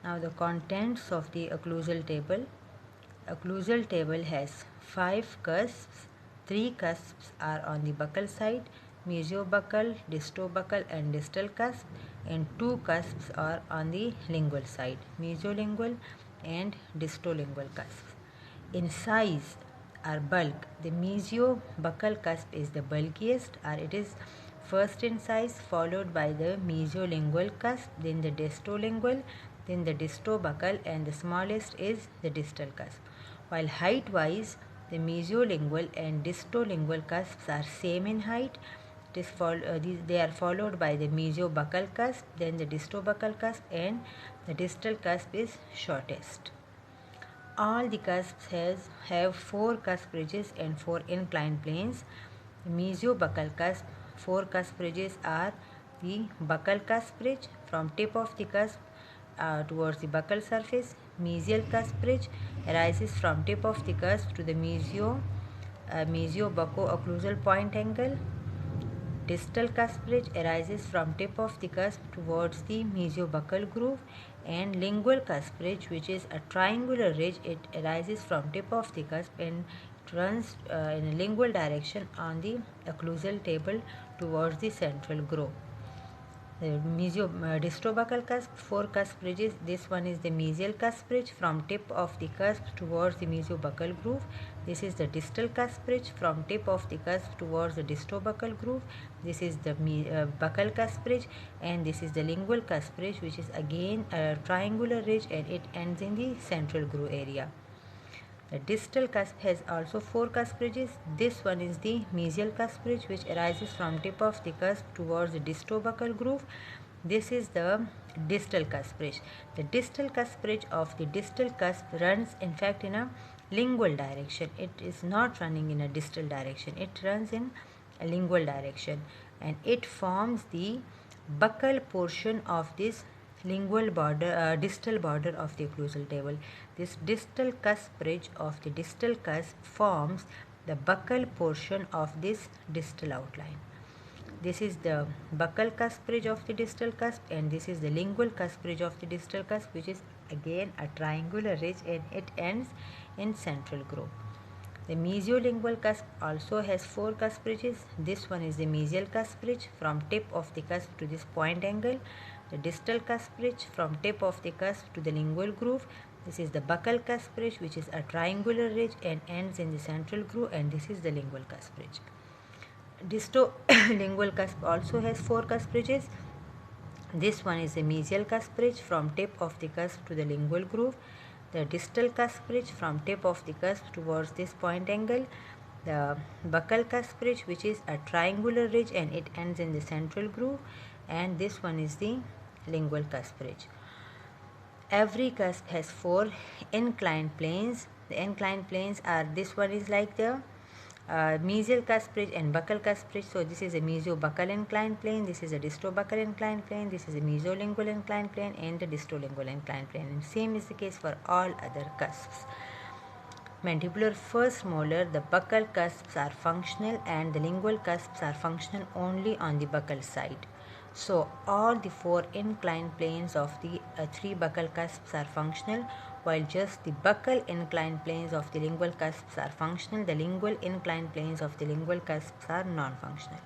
Now the contents of the occlusal table. Occlusal table has 5 cusps. 3 cusps are on the buccal side, mesiobuccal, distobuccal and distal cusp, and 2 cusps are on the lingual side, mesiolingual and distolingual cusps. In size or bulk, the mesiobuccal cusp is the bulkiest, or it is first in size, followed by the mesiolingual cusp, then the distolingual, then the distobuccal, and the smallest is the distal cusp. While height-wise, the mesiolingual and distolingual cusps are same in height. They are followed by the mesiobuccal cusp, then the distobuccal cusp, and the distal cusp is shortest. All the cusps have 4 cusp ridges and 4 inclined planes. The mesiobuccal cusp, 4 cusp ridges are the buccal cusp ridge from tip of the cusp towards the buccal surface. Mesial cusp ridge arises from tip of the cusp to the mesiobucco-occlusal point angle. Distal cusp ridge arises from tip of the cusp towards the mesiobuccal groove, and lingual cusp ridge, which is a triangular ridge, it arises from tip of the cusp and runs in a lingual direction on the occlusal table towards the central groove. The distobuccal cusp, 4 cusp ridges. This one is the mesial cusp ridge from tip of the cusp towards the mesiobuccal groove. This is the distal cusp ridge from tip of the cusp towards the distobuccal groove. This is the buccal cusp ridge, and this is the lingual cusp ridge, which is again a triangular ridge, and it ends in the central groove area. The distal cusp has also 4 cusp ridges. This one is the mesial cusp ridge, which arises from tip of the cusp towards the distobuccal groove. This is the distal cusp ridge. The distal cusp ridge of the distal cusp runs in fact in a lingual direction. It is not running in a distal direction. It runs in a lingual direction, and it forms the buccal portion of this lingual border, distal border of the occlusal table. This distal cusp ridge of the distal cusp forms the buccal portion of this distal outline. This is the buccal cusp ridge of the distal cusp, and this is the lingual cusp ridge of the distal cusp, which is again a triangular ridge, and it ends in central groove. The mesiolingual cusp also has 4 cusp ridges. This one is the mesial cusp ridge from tip of the cusp to this point angle. The distal cusp ridge from tip of the cusp to the lingual groove. This is the buccal cusp ridge, which is a triangular ridge and ends in the central groove, and this is the lingual cusp ridge. Distolingual cusp also has 4 cusp ridges. This one is the mesial cusp ridge from tip of the cusp to the lingual groove. The distal cusp ridge from tip of the cusp towards this point angle. The buccal cusp ridge, which is a triangular ridge and it ends in the central groove, and this one is the lingual cusp ridge. Every cusp has 4 inclined planes. The inclined planes are, this one is like the mesial cusp ridge and buccal cusp ridge. So this is a mesiobuccal inclined plane, this is a distobuccal inclined plane, this is a mesiolingual inclined plane, and the distolingual inclined plane. And same is the case for all other cusps. Mandibular first molar, the buccal cusps are functional and the lingual cusps are functional only on the buccal side. So all the 4 inclined planes of the 3 buccal cusps are functional, while just the buccal inclined planes of the lingual cusps are functional. The lingual inclined planes of the lingual cusps are non-functional.